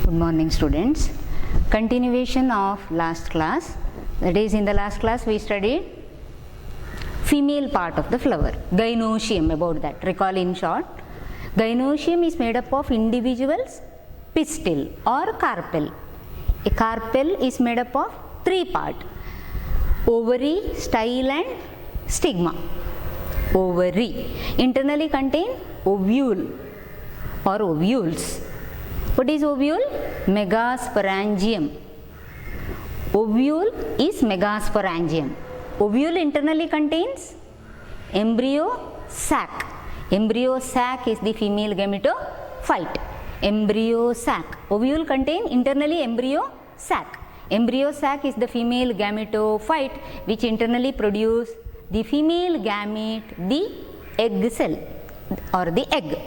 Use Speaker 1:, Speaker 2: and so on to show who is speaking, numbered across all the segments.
Speaker 1: Good morning, students. Continuation of last class. That is, in the last class we studied female part of the flower, gynoecium. About that, recall in short. Gynoecium is made up of individuals, pistil or carpel. A carpel is made up of three parts: ovary, style and stigma. Ovary internally contain ovule or ovules. What is ovule? Megasporangium. Ovule is megasporangium. Ovule internally contains embryo sac. Embryo sac is the female gametophyte. Embryo sac. Ovule contain internally embryo sac. Embryo sac is the female gametophyte which internally produce the female gamete, the egg cell or the egg.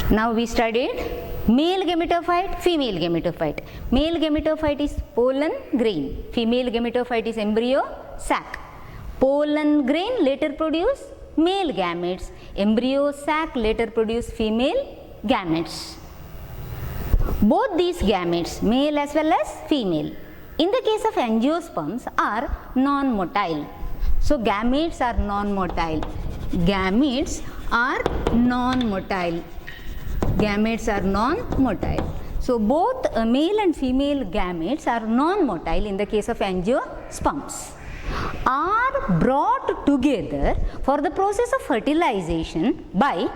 Speaker 1: Now we studied male gametophyte, female gametophyte. Male gametophyte is pollen grain. Female gametophyte is embryo sac. Pollen grain later produce male gametes. Embryo sac later produce female gametes. Both these gametes, male as well as female, in the case of angiosperms, are non-motile. So gametes are non-motile. Gametes are non-motile. Gametes are non-motile. So both male and female gametes are non-motile in the case of angiosperms, are brought together for the process of fertilization by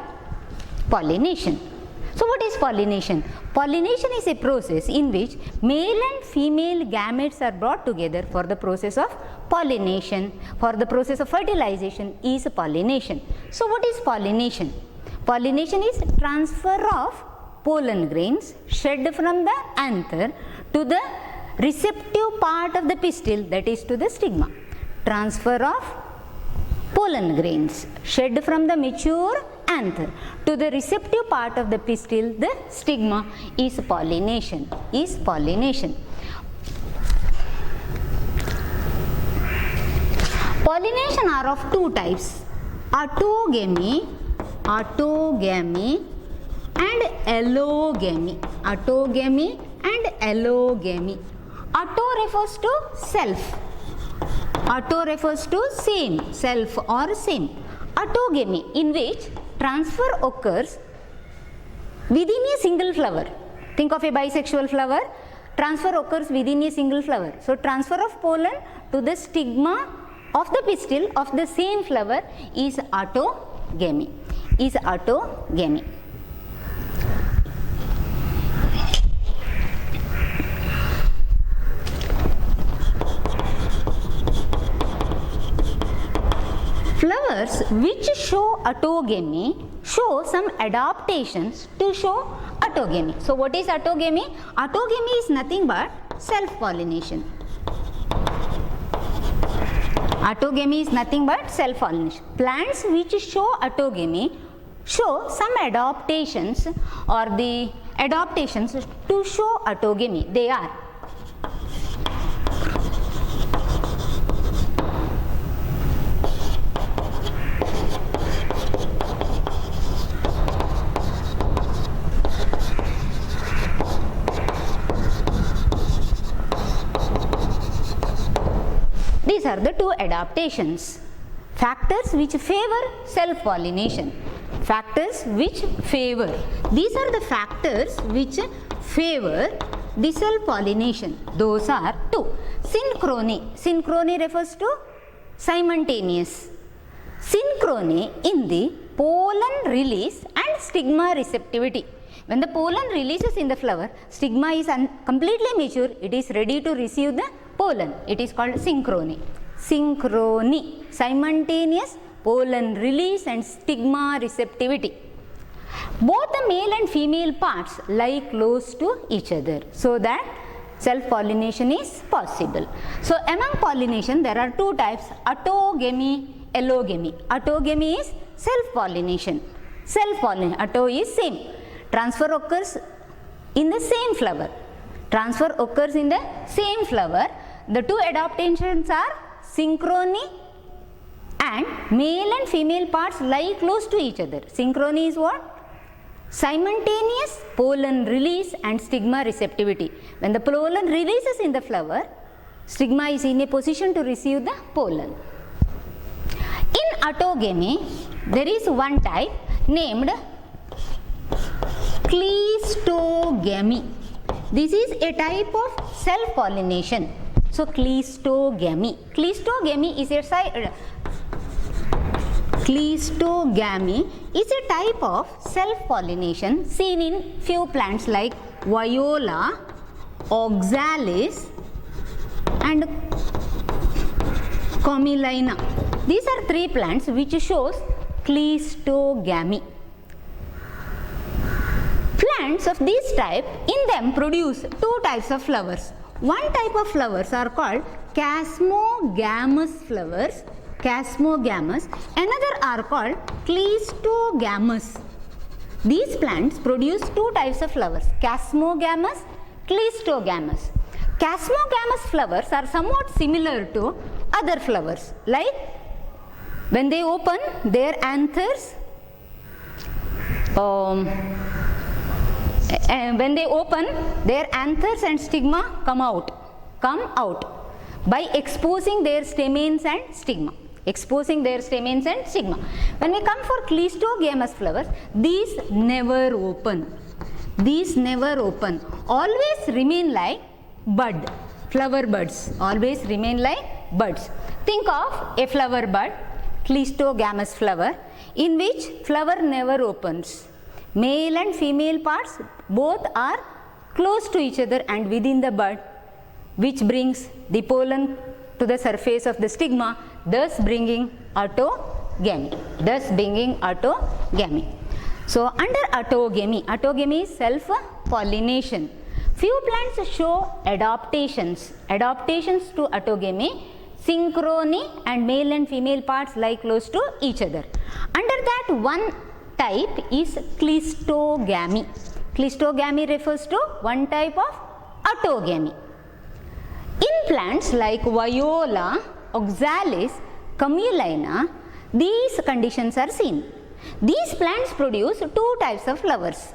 Speaker 1: pollination. So what is pollination? Pollination is a process in which male and female gametes are brought together for the process of pollination. For the process of fertilization is pollination. So what is pollination? Pollination is transfer of pollen grains shed from the anther to the receptive part of the pistil, that is to the stigma. Transfer of pollen grains shed from the mature anther to the receptive part of the pistil, the stigma, is pollination. Is pollination. Pollination are of two types: autogamy and allogamy. Autogamy and allogamy. Auto refers to self. Auto refers to same, self or same. Autogamy, in which transfer occurs within a single flower. Think of a bisexual flower. Transfer occurs within a single flower. So transfer of pollen to the stigma of the pistil of the same flower is autogamy. Is autogamy. Flowers which show autogamy show some adaptations to show autogamy. So what is autogamy? Autogamy is nothing but self-pollination. Autogamy is nothing but self-pollination. Plants which show autogamy show some adaptations or the adaptations to show autogamy. They are: these are the two adaptations. Factors which favor self-pollination. Factors which favor. These are the factors which favor the self-pollination. Those are two. Synchrony. Synchrony refers to simultaneous. Synchrony in the pollen release and stigma receptivity. When the pollen releases in the flower, stigma is completely mature, it is ready to receive the pollen. It is called synchrony. Synchrony, simultaneous pollen release and stigma receptivity. Both the male and female parts lie close to each other so that self-pollination is possible. So among pollination there are two types: autogamy, allogamy. Autogamy is self-pollination. Self-pollination, auto is same. Transfer occurs in the same flower. Transfer occurs in the same flower. The two adaptations are synchrony and male and female parts lie close to each other. Synchrony is what? simultaneous pollen release and stigma receptivity. When the pollen releases in the flower, stigma is in a position to receive the pollen. In autogamy, there is one type named cleistogamy. This is a type of self-pollination. So cleistogamy. Cleistogamy is a type of self-pollination seen in few plants like Viola, Oxalis and Commelina. These are three plants which shows cleistogamy. Plants of this type in them produce two types of flowers. One type of flowers are called chasmogamous flowers, another are called cleistogamous. These plants produce two types of flowers, chasmogamous, cleistogamous. Chasmogamous flowers are somewhat similar to other flowers, like when they open their anthers, when they open their anthers and stigma come out by exposing their stamens and stigma. When we come for cleistogamous flowers, these never open, always remain like bud, flower buds, always remain like buds. Think of a flower bud, cleistogamous flower, in which flower never opens. Male and female parts both are close to each other and within the bud, which brings the pollen to the surface of the stigma, thus bringing autogamy. So under autogamy is self-pollination. Few plants show adaptations to autogamy, synchrony, and male and female parts lie close to each other. Under that, one type is cleistogamy. Cleistogamy refers to one type of autogamy. In plants like Viola, Oxalis, Commelina, these conditions are seen. These plants produce two types of flowers.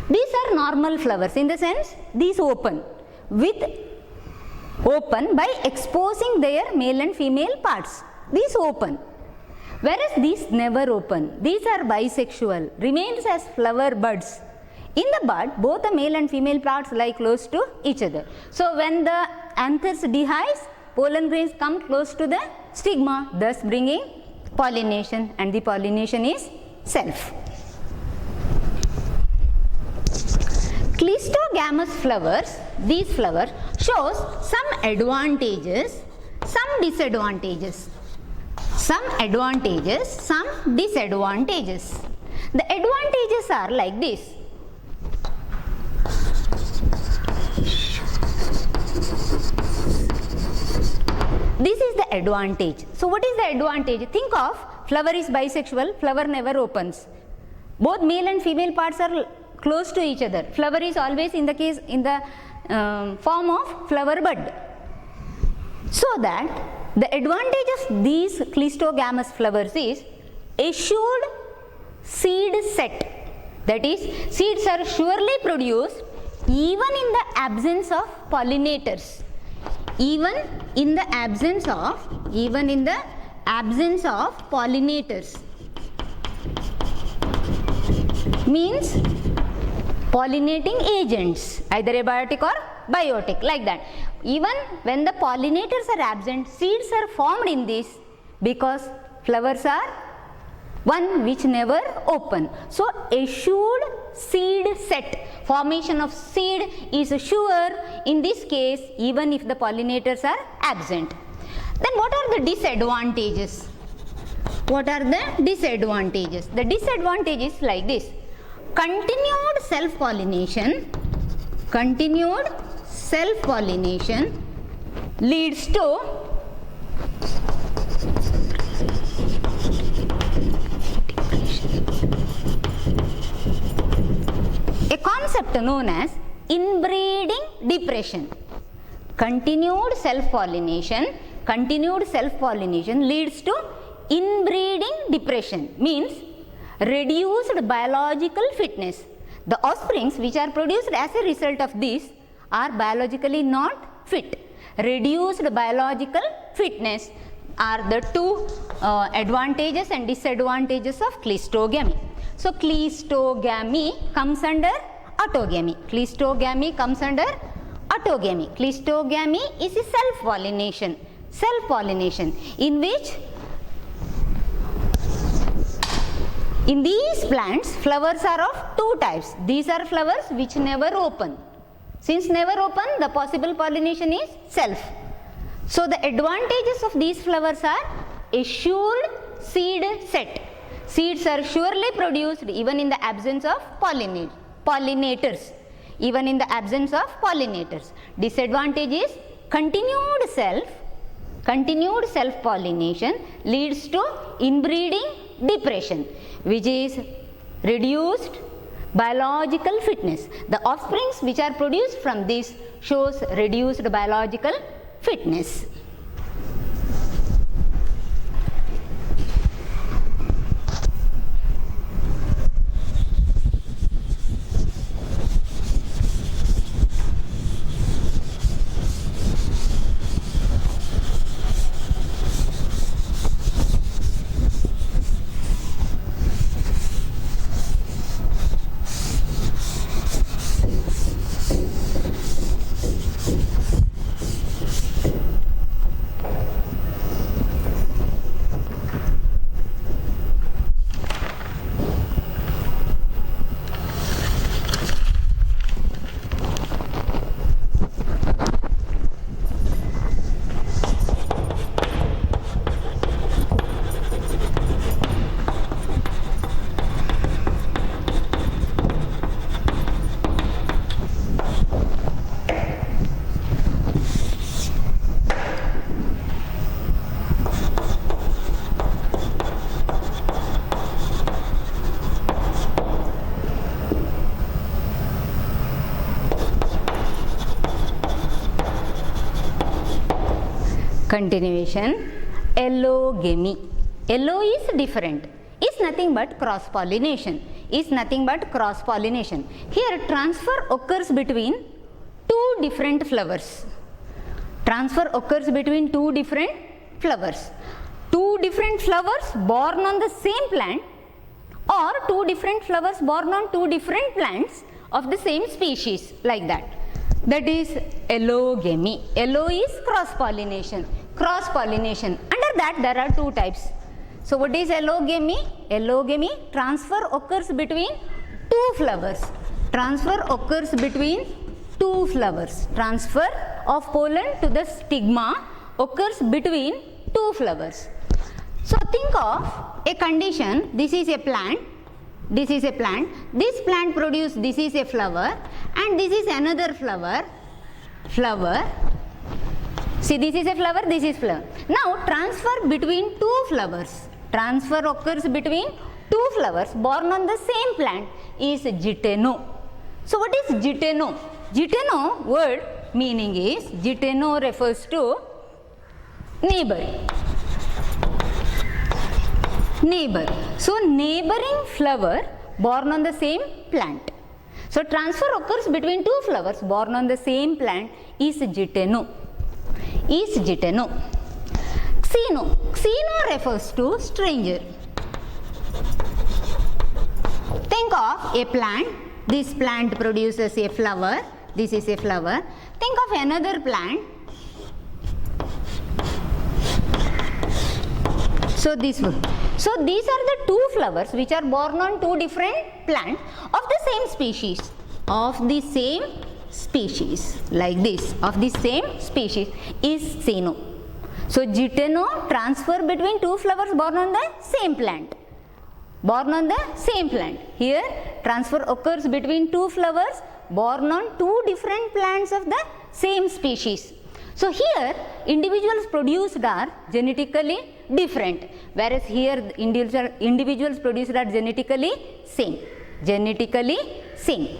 Speaker 1: These are normal flowers, in the sense these open by exposing their male and female parts. These open. Whereas these never open. These are bisexual, remains as flower buds. In the bud, both the male and female parts lie close to each other. So when the anthers dehisce, pollen grains come close to the stigma, thus bringing pollination, and the pollination is self. Cleistogamous flowers, these flowers shows some advantages, some disadvantages. Some disadvantages. The advantages are like this. This is the advantage. So what is the advantage? Think of flower is bisexual, flower never opens. Both male and female parts are close to each other. Flower is always in the form of flower bud. So that the advantage of these cleistogamous flowers is assured seed set. That is, seeds are surely produced even in the absence of pollinators. Even in the absence of pollinators. Means pollinating agents, either abiotic or biotic, like that. Even when the pollinators are absent, seeds are formed in this because flowers are one which never open. So assured seed set, formation of seed is sure in this case even if the pollinators are absent. Then what are the disadvantages? What are the disadvantages? The disadvantage is like this. Continued self-pollination leads to a concept known as inbreeding depression. Continued self-pollination leads to inbreeding depression, means reduced biological fitness. The offsprings which are produced as a result of this are biologically not fit. Reduced biological fitness are the two advantages and disadvantages of cleistogamy. So, cleistogamy comes under autogamy. Cleistogamy comes under autogamy. Cleistogamy is a self-pollination. Self-pollination in which in these plants flowers are of two types. These are flowers which never open. Since never open, the possible pollination is self. So, the advantages of these flowers are assured seed set. Seeds are surely produced even in the absence of pollinators. Even in the absence of pollinators. Disadvantage is continued self-pollination leads to inbreeding depression, which is reduced biological fitness. The offsprings which are produced from this shows reduced biological fitness. Continuation, allogamy. Allo is different, is nothing but cross pollination, is nothing but cross pollination. Here transfer occurs between two different flowers. Transfer occurs between two different flowers. Two different flowers born on the same plant or two different flowers born on two different plants of the same species, like that. That is allogamy. Allo is cross pollination. Cross pollination. Under that there are two types. So, what is allogamy? Allogamy, transfer occurs between two flowers. Transfer occurs between two flowers. Transfer of pollen to the stigma occurs between two flowers. So, think of a condition. This is a plant. This is a plant. This plant produces, this is a flower, and this is another flower. See, this is a flower, this is flower. Now, transfer between two flowers. Transfer occurs between two flowers born on the same plant is giteno. So, what is giteno? Giteno word meaning is, giteno refers to neighbor. Neighbor. So, neighboring flower born on the same plant. So, transfer occurs between two flowers born on the same plant is giteno. Is giteno. Xeno. Xeno refers to stranger. Think of a plant. This plant produces a flower. This is a flower. Think of another plant. So, this one. So, these are the two flowers which are born on two different plants of the same species. Of the same species, like this, of the same species is xeno. So, giteno, transfer between two flowers born on the same plant. Born on the same plant. Here, transfer occurs between two flowers born on two different plants of the same species. So, here individuals produced are genetically different, whereas here individuals produced are genetically same. Genetically same.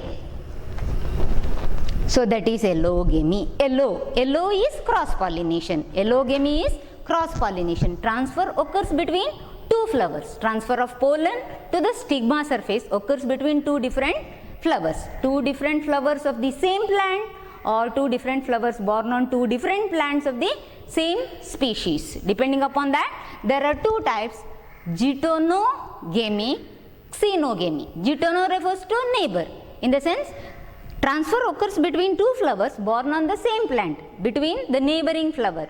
Speaker 1: So, that is allogamy. Allo is cross pollination. Allogamy is cross pollination. Transfer occurs between two flowers. Transfer of pollen to the stigma surface occurs between two different flowers. Two different flowers of the same plant or two different flowers born on two different plants of the same species. Depending upon that, there are two types: geitonogamy, xenogamy. Geitono refers to neighbor. In the sense, transfer occurs between two flowers born on the same plant, between the neighboring flower.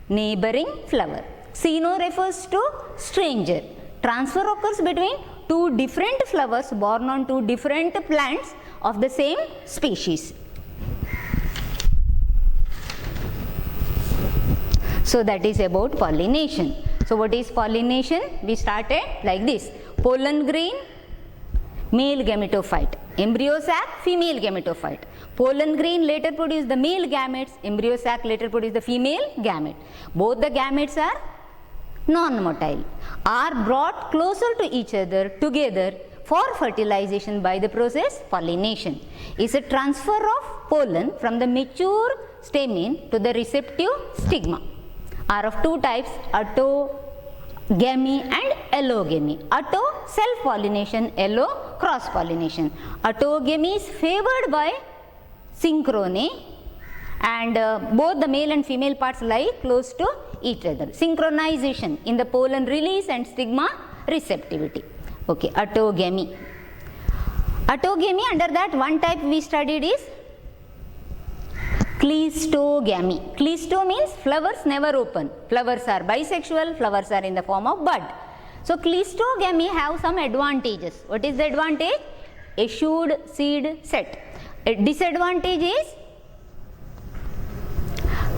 Speaker 1: Neighboring flower. Xeno refers to stranger. Transfer occurs between two different flowers born on two different plants of the same species. So that is about pollination. So what is pollination? We started like this: pollen grain, male gametophyte; embryo sac, female gametophyte. Pollen grain later produce the male gametes, embryo sac later produce the female gamete. Both the gametes are non-motile, are brought closer to each other together for fertilization by the process pollination. Is a transfer of pollen from the mature stamen to the receptive stigma. Are of two types: autogamy and allogamy. Auto, self-pollination; allo, cross-pollination. Autogamy is favored by synchrony, and both the male and female parts lie close to each other. Synchronization in the pollen release and stigma receptivity. Okay, autogamy. Autogamy, under that one type we studied is cleistogamy. Cleisto means flowers never open. Flowers are bisexual, flowers are in the form of bud. So cleistogamy have some advantages. What is the advantage? Assured seed set. A disadvantage is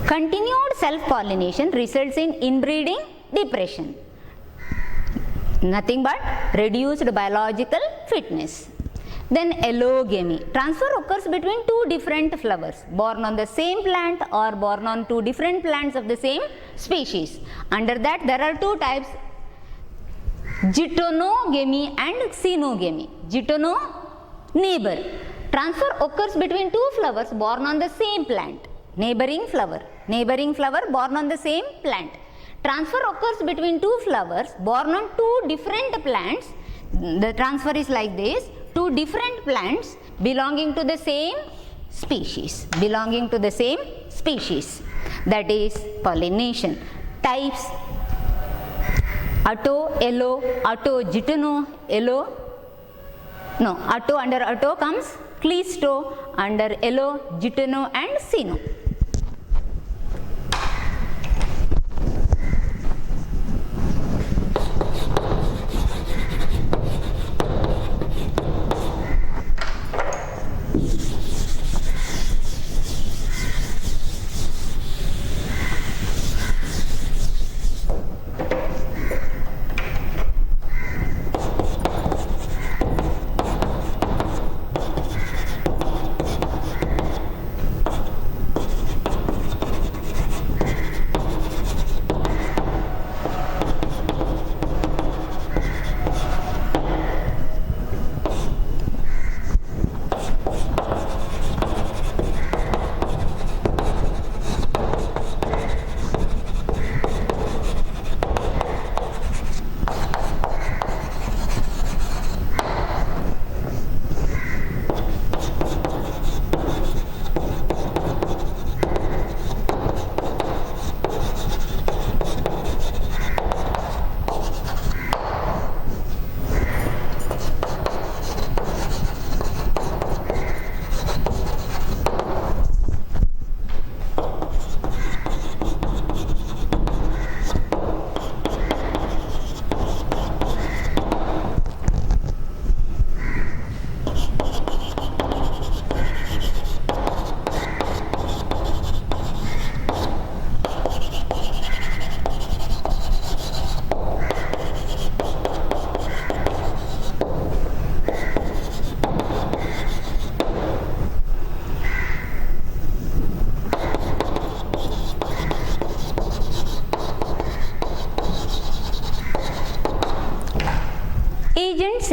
Speaker 1: continued self-pollination results in inbreeding depression. Nothing but reduced biological fitness. Then allogamy. Transfer occurs between two different flowers born on the same plant or born on two different plants of the same species. Under that there are two types: geitonogamy and xenogamy. Geitono, neighbor. Transfer occurs between two flowers born on the same plant. Neighboring flower. Neighboring flower born on the same plant. Transfer occurs between two flowers born on two different plants. The transfer is like this: two different plants belonging to the same species. Belonging to the same species. That is pollination. Types: auto, allo, auto, geitono, allo. No, auto, under auto comes cleisto, under allo, geitono and xeno.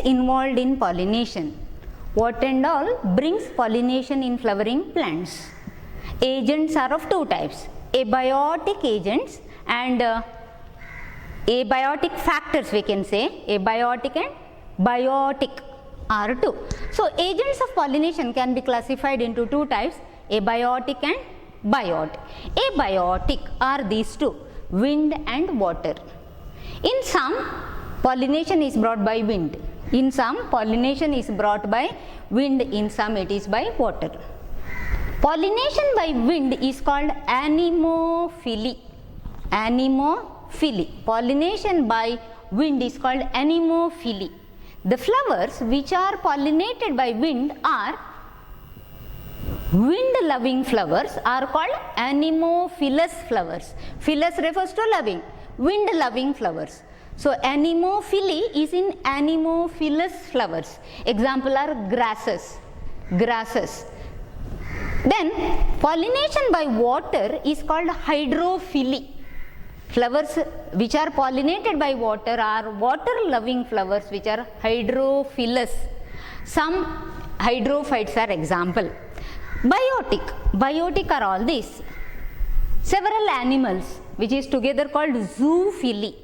Speaker 1: Involved in pollination. What and all brings pollination in flowering plants? Agents are of two types: abiotic agents and abiotic factors we can say, abiotic and biotic are two. So agents of pollination can be classified into two types, abiotic and biotic. Abiotic are these two, wind and water. In some, pollination is brought by wind. In some, pollination is brought by wind, in some it is by water. Pollination by wind is called anemophily. Anemophily. Pollination by wind is called anemophily. The flowers which are pollinated by wind are wind-loving flowers are called anemophilous flowers. Philous refers to loving, wind-loving flowers. So anemophily is in anemophilous flowers. Example are grasses. Then pollination by water is called hydrophily. Flowers which are pollinated by water are water-loving flowers which are hydrophilous. Some hydrophytes are example. Biotic are all these. Several animals which is together called zoophily.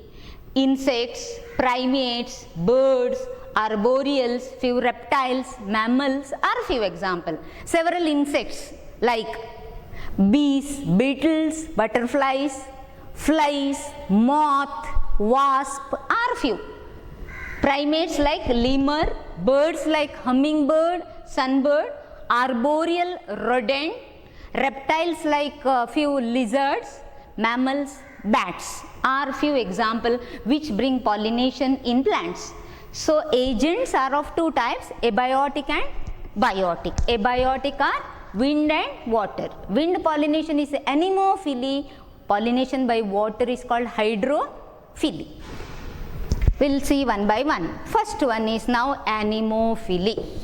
Speaker 1: Insects, primates, birds, arboreals, few reptiles, mammals are few example. Several insects like bees, beetles, butterflies, flies, moth, wasp are few. Primates like lemur, birds like hummingbird, sunbird, arboreal rodent, reptiles like few lizards, mammals, bats are few example which bring pollination in plants. So agents are of two types, abiotic and biotic. Abiotic are wind and water. Wind pollination is anemophily, pollination by water is called hydrophily. We will see one by one. First one is now anemophily.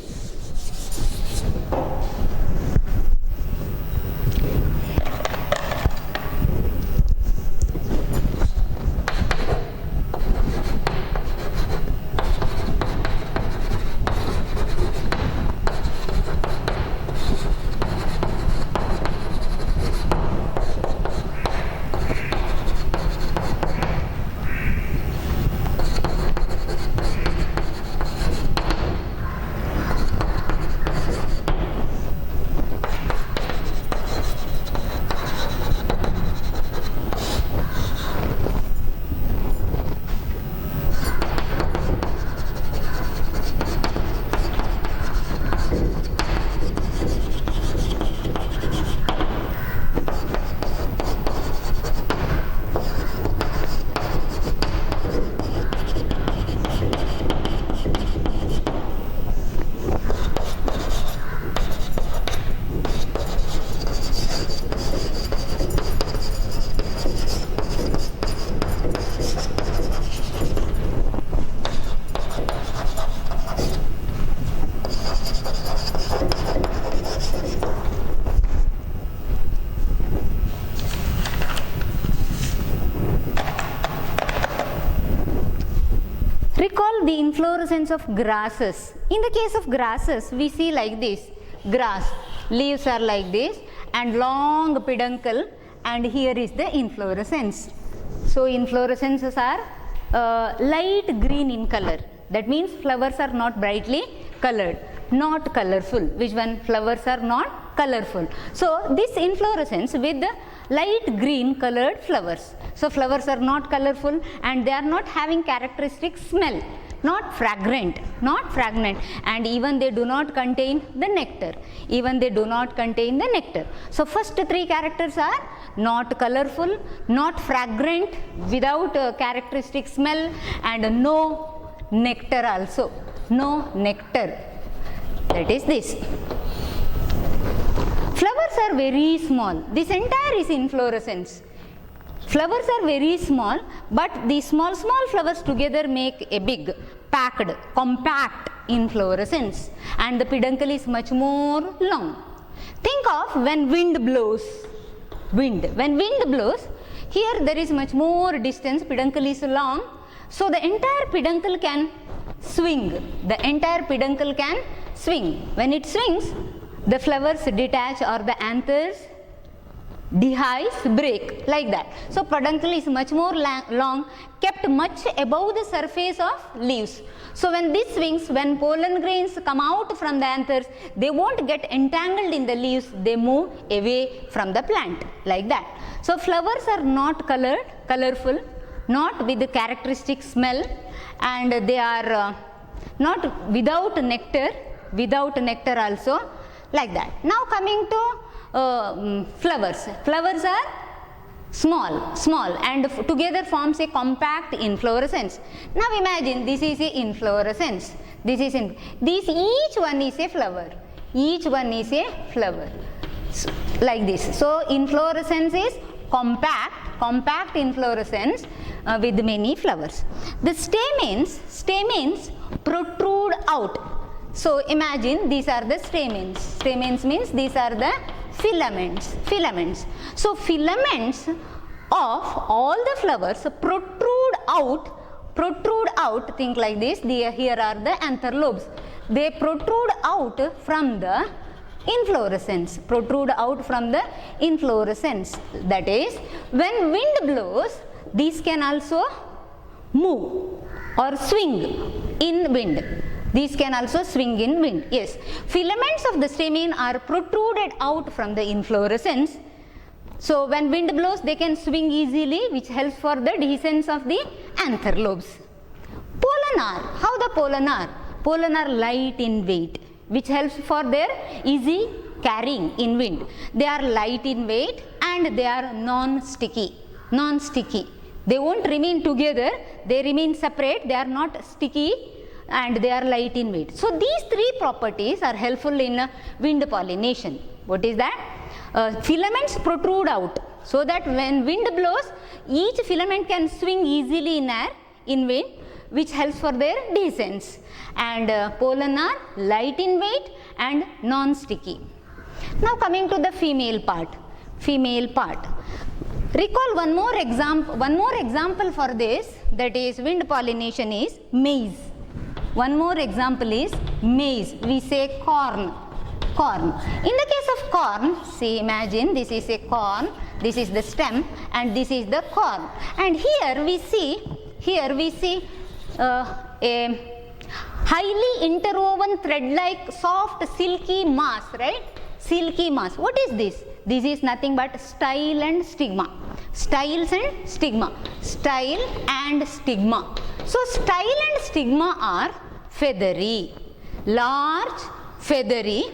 Speaker 1: Recall the inflorescence of grasses. In the case of grasses, we see like this, grass, leaves are like this and long peduncle, and here is the inflorescence. So inflorescences are light green in color. That means flowers are not brightly colored, not colorful. Which one? Flowers are not colorful. So this inflorescence with the light green colored flowers. So flowers are not colorful and they are not having characteristic smell, not fragrant, and even they do not contain the nectar. So first three characters are not colorful, not fragrant, without characteristic smell, and no nectar also. No nectar. That is this. Flowers are very small. This entire is inflorescence. Flowers are very small, but the small flowers together make a big, packed, compact inflorescence, and the peduncle is much more long. Think of when wind blows. When wind blows, here there is much more distance, peduncle is long, so the entire peduncle can swing. When it swings, the flowers detach or the anthers dehisce, break, like that. So peduncle is much more long, kept much above the surface of leaves. So when this swings, when pollen grains come out from the anthers, they won't get entangled in the leaves, they move away from the plant, like that. So flowers are not colorful, not with the characteristic smell, and they are not without nectar also, like that. Now coming to flowers. Flowers are small and together forms a compact inflorescence. Now imagine this is a inflorescence. Each one is a flower. So, like this. So inflorescence is compact inflorescence with many flowers. The stamens protrude out. So imagine these are the stamens. Stamens means these are the filaments. So filaments of all the flowers protrude out, think like this. Here are the anther lobes. They protrude out from the inflorescence. That is, when wind blows, these can also move or swing in wind. Yes, filaments of the stamen are protruded out from the inflorescence. So when wind blows, they can swing easily, which helps for the dehiscence of the anther lobes. Pollen are, how the pollen are? Pollen are light in weight, which helps for their easy carrying in wind. They are light in weight and they are non-sticky. They won't remain together, they remain separate, they are not sticky and they are light in weight. So these three properties are helpful in wind pollination. What is that? Filaments protrude out, so that when wind blows, each filament can swing easily in air, in wind, which helps for their dehiscence. And pollen are light in weight and non-sticky. Now coming to the female part. Recall one more example for this, that is wind pollination, is maize. One more example is maize. We say corn. In the case of corn, see, imagine this is a corn, this is the stem and this is the corn. And here we see a highly interwoven thread-like soft silky mass, right? Silky mass. What is this? This is nothing but style and stigma. Style and stigma. So style and stigma are feathery, large feathery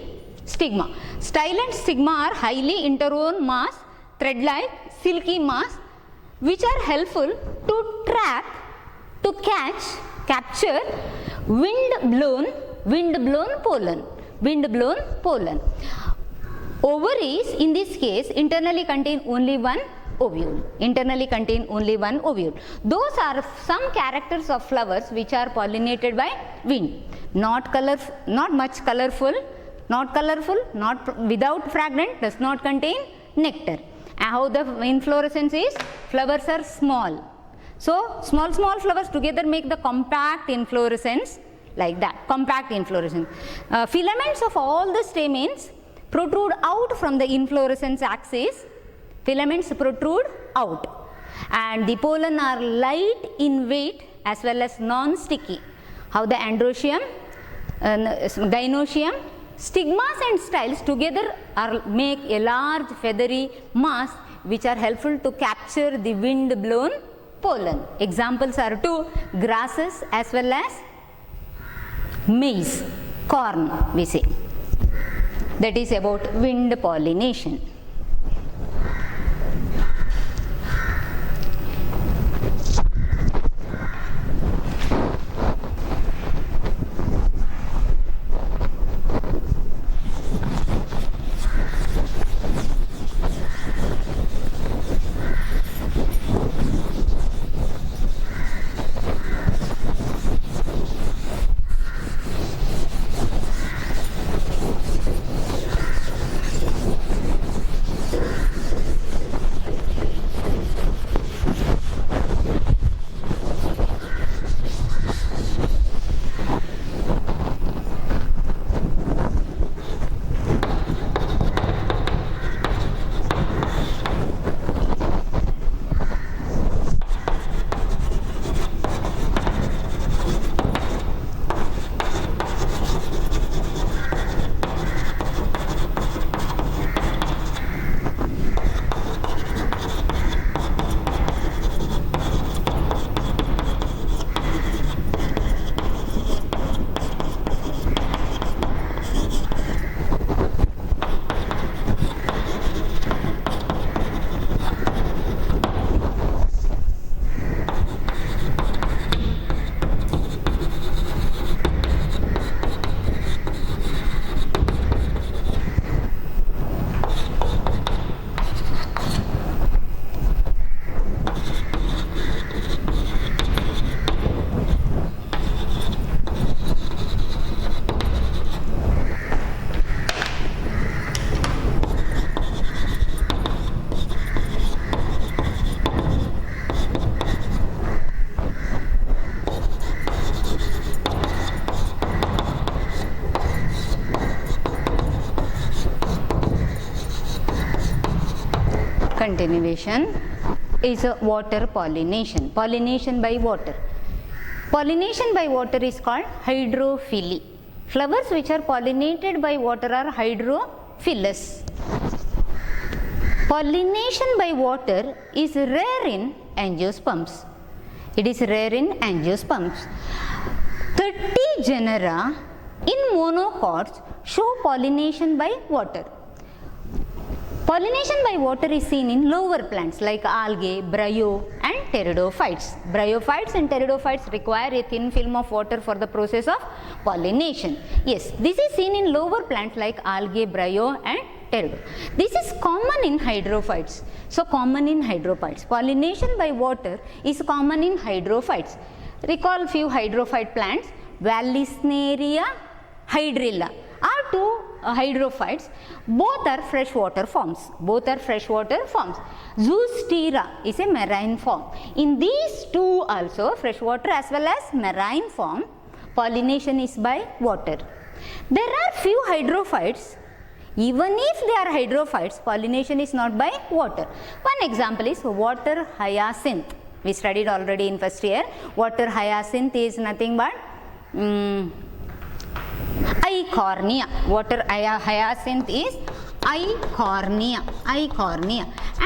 Speaker 1: stigma. Style and stigma are highly interwoven mass, thread-like silky mass, which are helpful to track, to capture wind-blown pollen. Ovaries in this case internally contain only one ovule. Those are some characters of flowers which are pollinated by wind. Not much colorful, not without fragrant, does not contain nectar. And how the inflorescence is? Flowers are small. So small flowers together make the compact inflorescence, like that, filaments of all the stamens protrude out from the inflorescence axis. Filaments protrude out, and the pollen are light in weight as well as non-sticky. How the androecium, gynoecium, stigmas and styles together make a large feathery mass which are helpful to capture the wind-blown pollen. Examples are two, grasses as well as maize, corn we say. That is about wind pollination. continuation is a water pollination. Pollination by water. Pollination by water is called hydrophily. Flowers which are pollinated by water are hydrophilous. Pollination by water is rare in angiosperms. It is rare in angiosperms. 30 genera in monocots show pollination by water. Pollination by water is seen in lower plants like algae, bryo and pteridophytes. Bryophytes and pteridophytes require a thin film of water for the process of pollination. Yes, this is seen in lower plants like algae, bryo and pteridophytes. This is common in hydrophytes. So, common in hydrophytes. Pollination by water is common in hydrophytes. Recall few hydrophyte plants, Vallisneria, Hydrilla are two hydrophytes. Both are freshwater forms. Zoostera is a marine form. In these two also, freshwater as well as marine form, pollination is by water. There are few hydrophytes. Even if they are hydrophytes, pollination is not by water. One example is water hyacinth. We studied already in first year. Water hyacinth is nothing but Eichhornia. Water hyacinth is Eichhornia.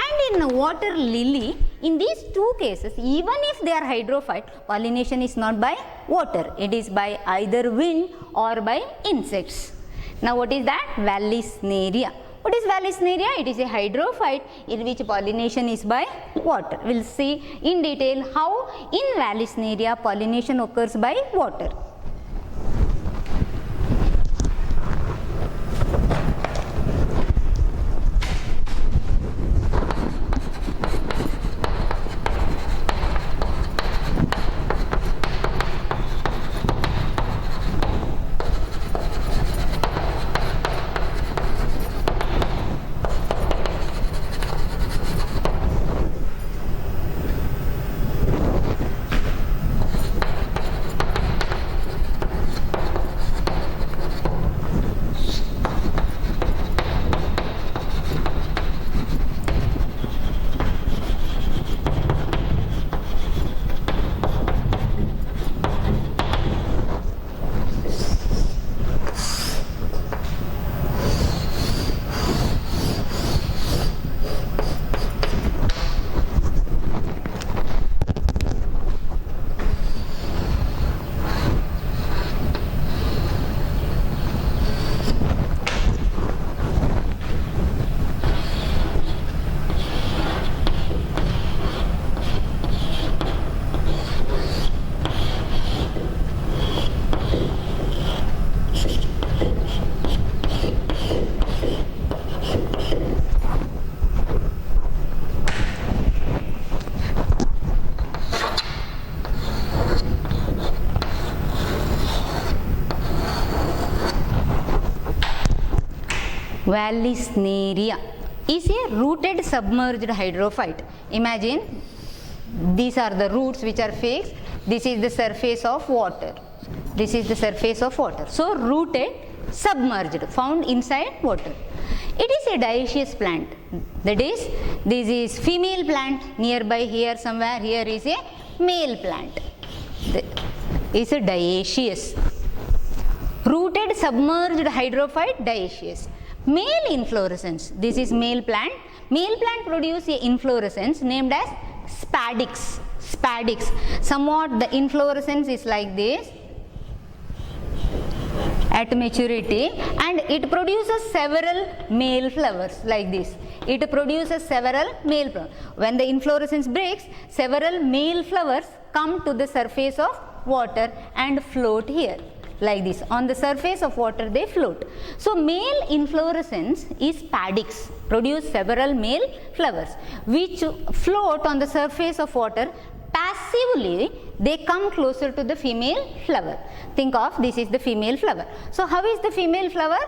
Speaker 1: And in water lily, in these two cases, even if they are hydrophyte, pollination is not by water. It is by either wind or by insects. Now, what is that? Vallisneria. What is Vallisneria? It is a hydrophyte in which pollination is by water. We will see in detail how in Vallisneria pollination occurs by water. Vallisneria is a rooted submerged hydrophyte. Imagine these are the roots which are fixed. This is the surface of water. So, rooted, submerged, found inside water. It is a dioecious plant. That is, this is female plant. Nearby here somewhere, here is a male plant. Is a dioecious. Rooted, submerged hydrophyte, dioecious. Male inflorescence. This is male plant. Male plant produce a inflorescence named as spadix. Somewhat the inflorescence is like this at maturity, and it produces several male flowers like this. When the inflorescence breaks, several male flowers come to the surface of water and float here. Like this, on the surface of water they float. So, male inflorescence is spadix, produce several male flowers which float on the surface of water. Passively they come closer to the female flower. Think of this is the female flower. So, how is the female flower?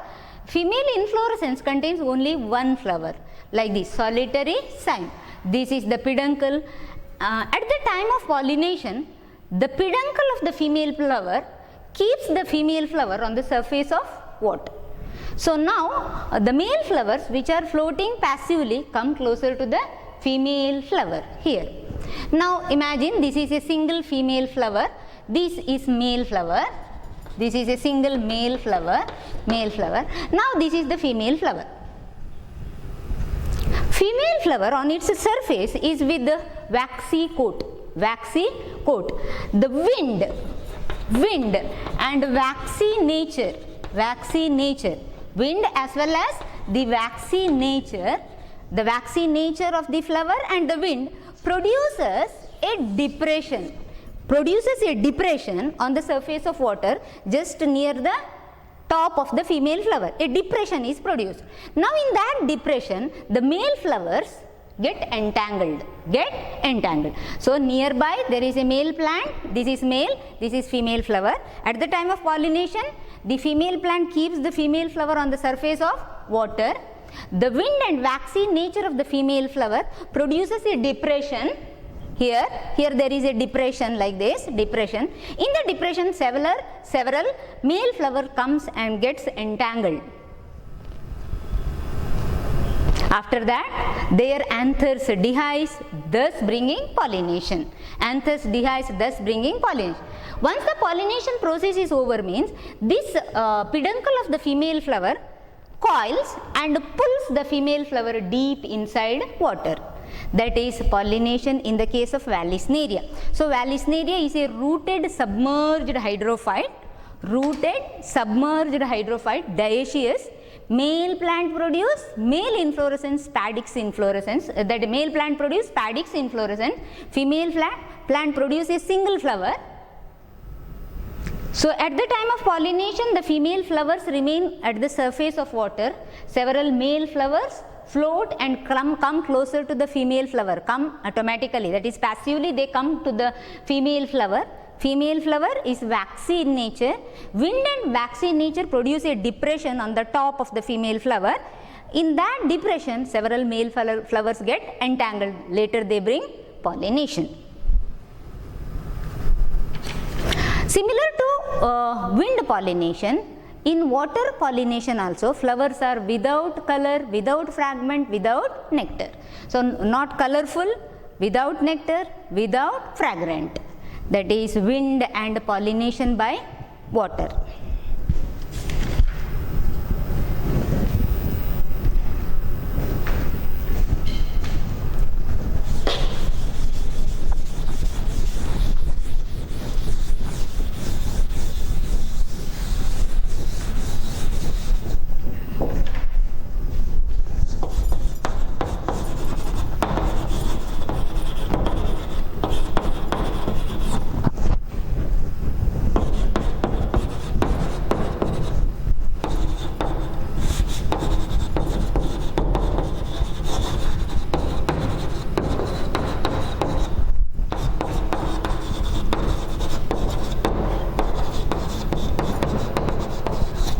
Speaker 1: Female inflorescence contains only one flower like this, solitary cyme. This is the peduncle. At the time of pollination, the peduncle of the female flower keeps the female flower on the surface of water. So now the male flowers which are floating passively come closer to the female flower here. Now imagine this is a single female flower, this is male flower, this is a single male flower, now this is the female flower. Female flower on its surface is with the waxy coat. The wind and waxy nature, wind as well as the waxy nature of the flower and the wind produces a depression on the surface of water just near the top of the female flower. A depression is produced. Now in that depression the male flowers get entangled. So nearby there is a male plant, this is male, this is female flower. At the time of pollination, the female plant keeps the female flower on the surface of water. The wind and waxy nature of the female flower produces a depression. Here there is a depression like this, depression. In the depression several male flower comes and gets entangled. After that their anthers dehisce, thus bringing pollination. Once the pollination process is over means this peduncle of the female flower coils and pulls the female flower deep inside water. That is pollination in the case of Vallisneria. So Vallisneria is a rooted submerged hydrophyte, dioecious. Male plant produce male inflorescence, spadix inflorescence. That male plant produce spadix inflorescence. Female plant produce a single flower. So at the time of pollination, the female flowers remain at the surface of water. Several male flowers float and come closer to the female flower, come automatically, that is passively they come to the female flower. Female flower is waxy in nature. Wind and waxy nature produce a depression on the top of the female flower. In that depression, several male flowers get entangled. Later they bring pollination. Similar to wind pollination, in water pollination also flowers are without color, without fragment, without nectar. So not colorful, without nectar, without fragrant. That is wind and pollination by water.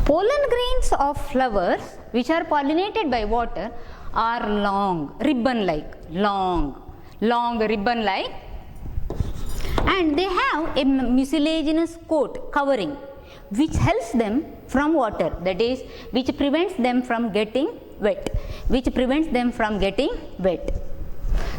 Speaker 1: Pollen grains of flowers which are pollinated by water are long ribbon-like, and they have a mucilaginous coat covering which helps them from water, that is which prevents them from getting wet,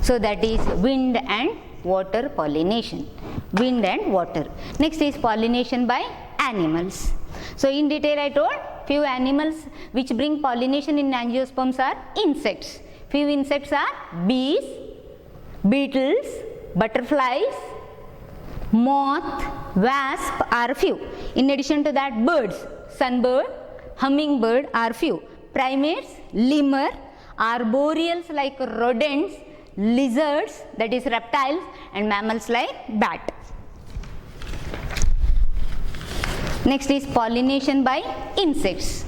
Speaker 1: So that is wind and water pollination, wind and water. Next is pollination by animals. So in detail I told few animals which bring pollination in angiosperms are insects. Few insects are bees, beetles, butterflies, moth, wasp are few. In addition to that birds, sunbird, hummingbird are few. Primates, lemur, arboreals like rodents, lizards that is reptiles, and mammals like bat. Next is pollination by insects.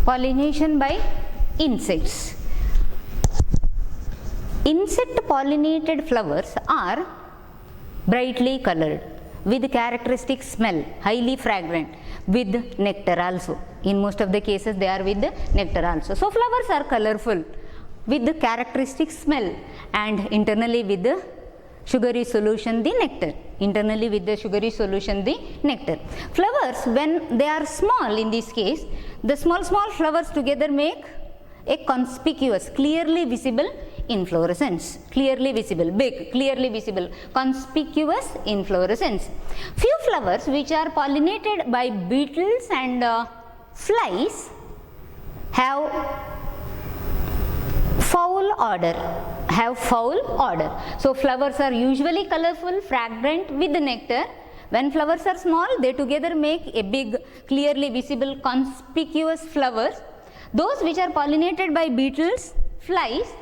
Speaker 1: Pollination by insects. Insect pollinated flowers are brightly colored with characteristic smell, highly fragrant, with nectar also. In most of the cases they are with nectar also. So flowers are colorful with the characteristic smell and internally with the sugary solution, the nectar. Internally with the sugary solution, the nectar. Flowers, when they are small, in this case, the small flowers together make a conspicuous, clearly visible inflorescence. Clearly visible, big, clearly visible, conspicuous inflorescence. Few flowers which are pollinated by beetles and flies have foul odor. So flowers are usually colorful, fragrant with nectar. When flowers are small, they together make a big, clearly visible, conspicuous flowers. Those which are pollinated by beetles, flies,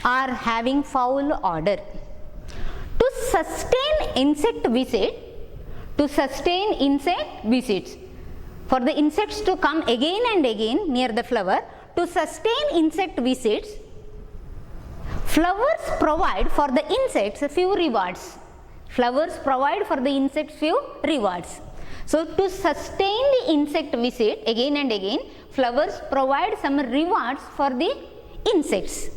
Speaker 1: are having foul odor. To sustain insect visits, for the insects to come again and again near the flower, to sustain insect visits, flowers provide for the insects few rewards. Flowers provide for the insects few rewards. So to sustain the insect visit again and again, flowers provide some rewards for the insects.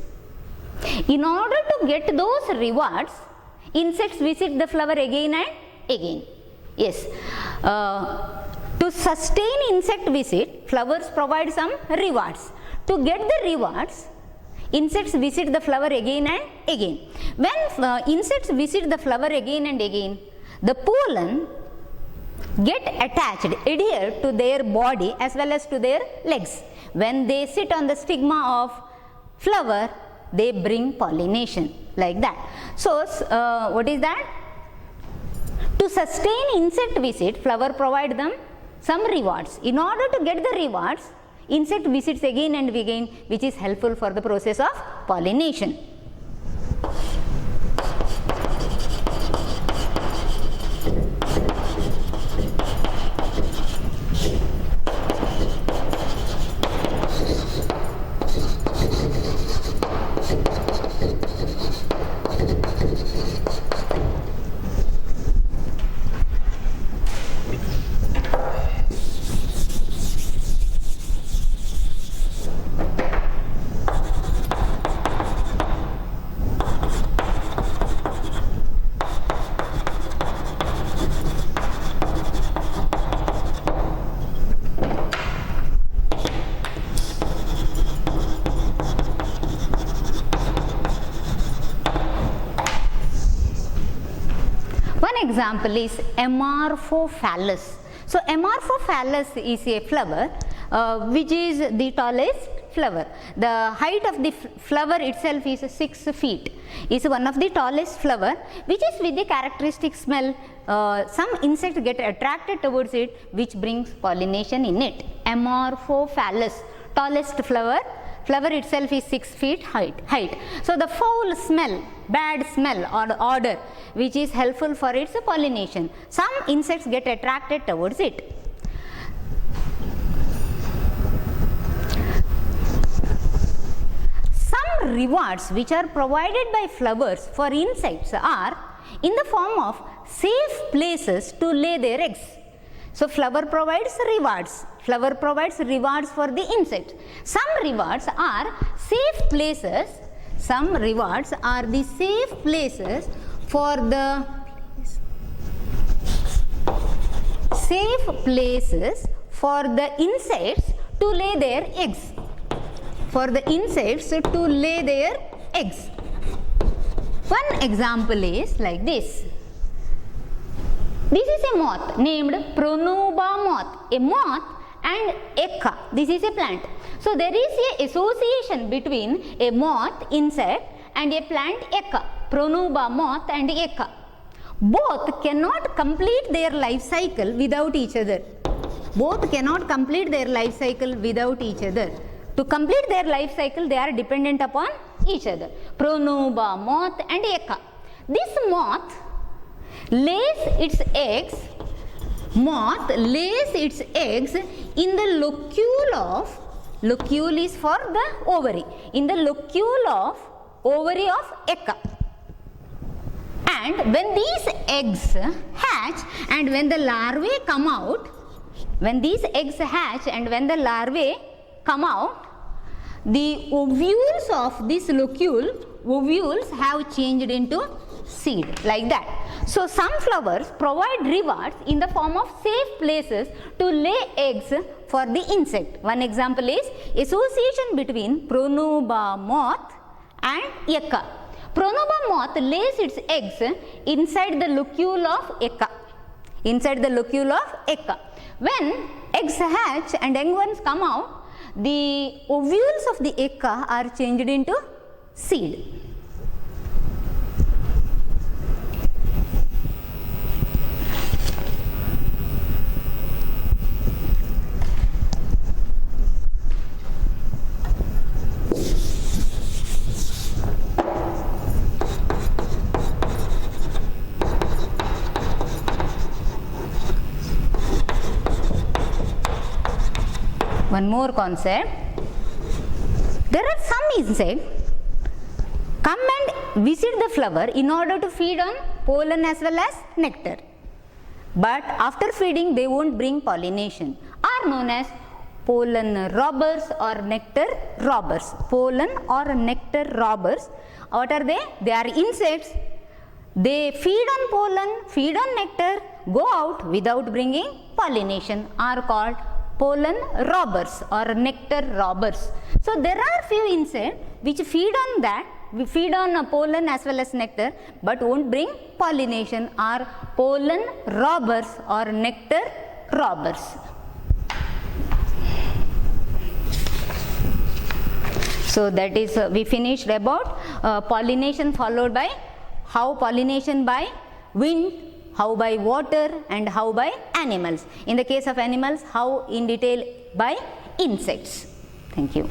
Speaker 1: In order to get those rewards, insects visit the flower again and again. Yes. To sustain insect visit, flowers provide some rewards. To get the rewards, insects visit the flower again and again. When insects visit the flower again and again, the pollen get attached, adhered to their body as well as to their legs. When they sit on the stigma of flower, they bring pollination, like that. So what is that? To sustain insect visit, flower provide them some rewards. In order to get the rewards, insect visits again and again, which is helpful for the process of pollination. Example is Amorphophallus. So Amorphophallus is a flower which is the tallest flower. The height of the flower itself is 6 feet. Is one of the tallest flower which is with the characteristic smell. Some insects get attracted towards it, which brings pollination in it. Amorphophallus, tallest flower. Flower itself is 6 feet height. So the foul smell, bad smell or odor, which is helpful for its pollination. Some insects get attracted towards it. Some rewards which are provided by flowers for insects are in the form of safe places to lay their eggs. So flower provides rewards. Flower provides rewards for the insect. Some rewards are safe places. Some rewards are the safe places for the insects to lay their eggs. For the insects to lay their eggs. One example is like this. This is a moth named Pronuba moth. A moth and ecca. This is a plant. So there is a association between a moth insect and a plant ecca. Pronuba moth and ecca. Both cannot complete their life cycle without each other. Both cannot complete their life cycle without each other. To complete their life cycle, they are dependent upon each other. Pronuba moth and ecca. This moth lays its eggs in the locule Locule is for the ovary. In the locule of ovary of Eka. And when these eggs hatch and when the larvae come out, when these eggs hatch and when the larvae come out, the ovules of this locule, ovules have changed into seed, like that. So some flowers provide rewards in the form of safe places to lay eggs for the insect. One example is association between Pronuba moth and Eka. Pronuba moth lays its eggs inside the locule of Eka. Inside the locule of Eka. When eggs hatch and young ones come out, the ovules of the Eka are changed into seed. One more concept. There are some insects come and visit the flower in order to feed on pollen as well as nectar. But after feeding they won't bring pollination, are known as pollen robbers or nectar robbers. Pollen or nectar robbers. What are they? They are insects. They feed on pollen, feed on nectar, go out without bringing pollination, are called pollen robbers or nectar robbers. So there are few insects which feed on that, we feed on pollen as well as nectar, but won't bring pollination, are pollen robbers or nectar robbers. So that is we finished about pollination, followed by how pollination by wind, how by water, and how by animals. In the case of animals, how in detail by insects. Thank you.